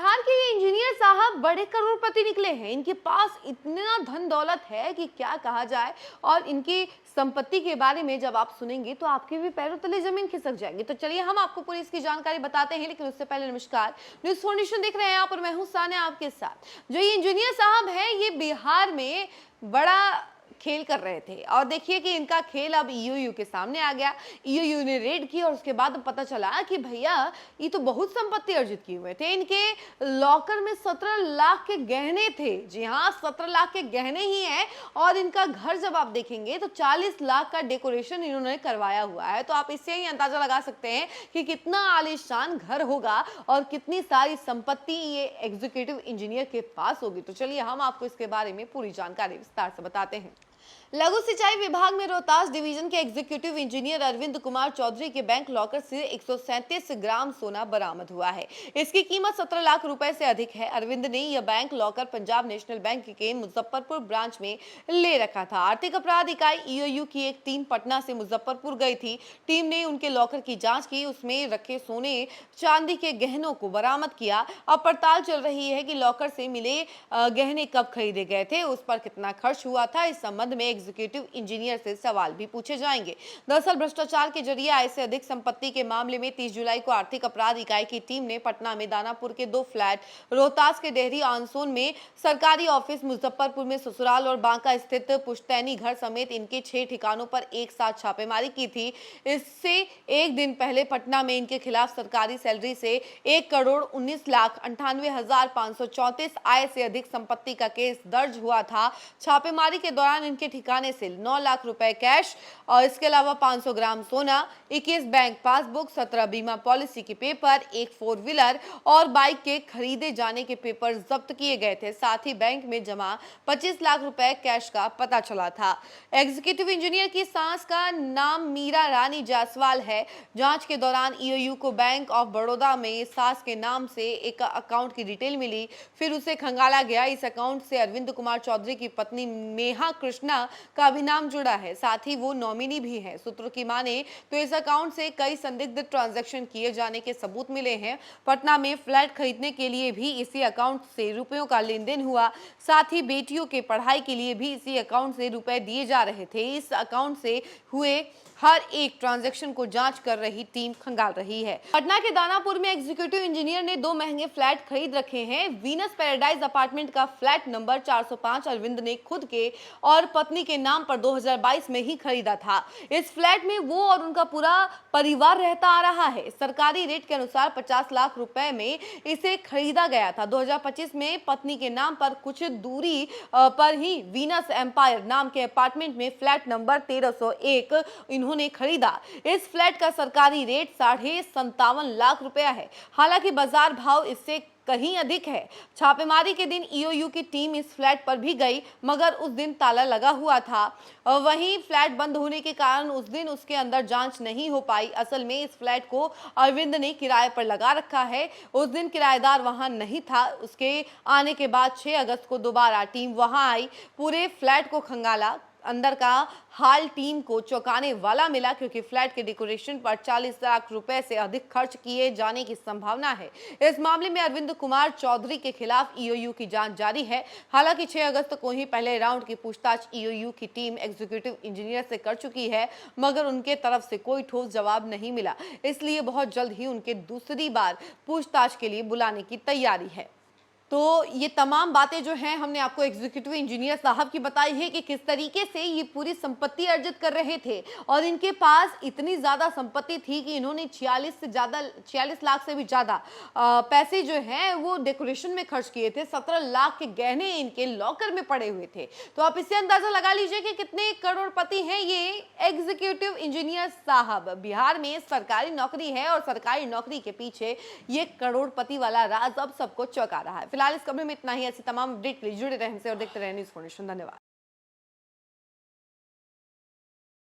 बिहार के ये इंजीनियर साहब बड़े करोड़पति निकले हैं। इनके पास इतना धन दौलत है कि क्या कहा जाए। और इनकी संपत्ति के बारे में जब आप सुनेंगे तो आपके भी पैरों तले जमीन खिसक जाएगी। तो चलिए हम आपको पूरी इसकी जानकारी बताते हैं, लेकिन उससे पहले नमस्कार, न्यूज़ 4 नेशन देख रहे हैं आप और मैं हूं सान्या आपके साथ। जो ये इंजीनियर साहब हैं ये बिहार में बड़ा खेल कर रहे थे और देखिए कि इनका खेल अब ईओयू के सामने आ गया। ईओयू ने रेड की और उसके बाद पता चला कि भैया ये तो बहुत संपत्ति अर्जित किए हुए थे। इनके लॉकर में 17 लाख के गहने थे। जी हाँ, 17 लाख के गहने ही हैं। और इनका घर जब आप देखेंगे तो 40 लाख का डेकोरेशन इन्होंने करवाया हुआ है। तो आप इससे ही अंदाजा लगा सकते हैं कि कितना आलीशान घर होगा और कितनी सारी संपत्ति ये एग्जीक्यूटिव इंजीनियर के पास होगी। तो चलिए हम आपको इसके बारे में पूरी जानकारी विस्तार से बताते हैं। लघु सिंचाई विभाग में रोहतास डिवीजन के एग्जीक्यूटिव इंजीनियर अरविंद कुमार चौधरी के बैंक लॉकर से 137 ग्राम सोना बरामद हुआ है। इसकी कीमत 17 लाख रुपए से अधिक है। अरविंद ने यह bank locker Punjab national bank के मुजफ्फरपुर ब्रांच में ले रखा था। आर्थिक अपराध इकाई ईओयू की एक टीम पटना से मुजफ्फरपुर गई थी। टीम ने उनके लॉकर की जाँच की, उसमें रखे सोने चांदी के गहनों को बरामद किया। अब पड़ताल चल रही है कि लॉकर से मिले गहने कब खरीदे गए थे, उस पर कितना खर्च हुआ था। इस संबंध में एग्जीक्यूटिव इंजीनियर से सवाल भी पूछे जाएंगे। दरअसल भ्रष्टाचार के जरिए आय से अधिक संपत्ति के मामले में 30 जुलाई को आर्थिक अपराध इकाई की टीम ने पटना में दानापुर के 2 फ्लैट, रोहतास के डेहरी आनसोन में सरकारी ऑफिस, मुजफ्फरपुर में ससुराल और बांका स्थित पुश्तैनी घर समेत इनके 6 ठिकानों पर एक साथ छापेमारी की थी। इससे एक दिन पहले पटना में इनके खिलाफ सरकारी सैलरी से 1,19,98,534 आय से अधिक संपत्ति का केस दर्ज हुआ था। छापेमारी के दौरान इनके ठिकाने से 9 लाख रुपए कैश और इसके अलावा 500 ग्राम सोना, 21 बैंक पासबुक, 17 बीमा पॉलिसी के पेपर, एक 4 व्हीलर और बाइक के खरीदे जाने के पेपर जब्त किए गए थे। साथ ही बैंक में जमा 25 लाख रुपए कैश का पता चला था। एग्जीक्यूटिव इंजीनियर की सास का नाम मीरा रानी जायसवाल है। जांच के दौरान ईओयू को बैंक ऑफ बड़ौदा में सास के नाम से एक अकाउंट की डिटेल मिली, फिर उसे खंगाला गया। इस अकाउंट से अरविंद कुमार चौधरी की पत्नी मेहा कृष्णा का भी नाम जुड़ा है, साथ ही वो नॉमिनी भी है। सूत्रों की माने तो इस अकाउंट से कई संदिग्ध ट्रांजैक्शन किए जाने के सबूत मिले हैं। पटना में फ्लैट खरीदने के लिए भी इसी अकाउंट से रुपयों का लेन देन हुआ। साथ ही बेटियों के पढ़ाई के लिए भी इसी अकाउंट से रुपए दिए जा रहे थे। इस अकाउंट से हुए हर एक ट्रांजैक्शन को जांच कर रही टीम खंगाल रही है। पटना के दानापुर में एग्जीक्यूटिव इंजीनियर ने 2 महंगे फ्लैट खरीद रखे हैं। वीनस पैराडाइज अपार्टमेंट का फ्लैट नंबर 405 अरविंद ने खुद के और पत्नी के नाम पर 2022 में ही खरीदा था। इस फ्लैट में वो और उनका पूरा परिवार रहता आ रहा है। सरकारी रेट के अनुसार 50 लाख रुपए में इसे खरीदा गया था। 2025 में पत्नी के नाम पर कुछ दूरी पर ही वीनस एम्पायर नाम के अपार्टमेंट में फ्लैट नंबर 1301 इन्होंने खरीदा। इस फ्लैट का सरकारी रेट 57.5 लाख रुपया है। हालांकि बाजार भाव इससे कहीं अधिक है। छापेमारी के दिन ईओयू की टीम इस फ्लैट पर भी गई, मगर उस दिन ताला लगा हुआ था। वहीं फ्लैट बंद होने के कारण उस दिन उसके अंदर जांच नहीं हो पाई। असल में इस फ्लैट को अरविंद ने किराए पर लगा रखा है। उस दिन किराएदार वहां नहीं था। उसके आने के बाद 6 अगस्त को दोबारा टीम वहां आई, पूरे फ्लैट को खंगाला। अंदर का हाल टीम को चौंकाने वाला मिला, क्योंकि फ्लैट के डेकोरेशन पर 40 लाख रुपए से अधिक खर्च किए जाने की संभावना है। इस मामले में अरविंद कुमार चौधरी के खिलाफ ईओयू की जांच जारी है। हालांकि 6 अगस्त को ही पहले राउंड की पूछताछ ईओयू की टीम एग्जीक्यूटिव इंजीनियर से कर चुकी है, मगर उनके तरफ से कोई ठोस जवाब नहीं मिला। इसलिए बहुत जल्द ही उनके दूसरी बार पूछताछ के लिए बुलाने की तैयारी है। तो ये तमाम बातें जो हैं हमने आपको एग्जीक्यूटिव इंजीनियर साहब की बताई है कि किस तरीके से ये पूरी संपत्ति अर्जित कर रहे थे। और इनके पास इतनी ज़्यादा संपत्ति थी कि इन्होंने 46 लाख से भी ज़्यादा पैसे जो हैं वो डेकोरेशन में खर्च किए थे। 17 लाख के गहने इनके लॉकर में पड़े हुए थे। तो आप इससे अंदाज़ा लगा लीजिए कि कितने करोड़पति हैं ये एग्जीक्यूटिव इंजीनियर साहब। बिहार में सरकारी नौकरी है और सरकारी नौकरी के पीछे ये करोड़पति वाला राज अब सबको चौंका रहा है। फिलहाल इस खबर में इतना ही। ऐसी तमाम अपडेट के लिए जुड़े रहने से और देखते रहने न्यूज़ 4 नेशन। धन्यवाद।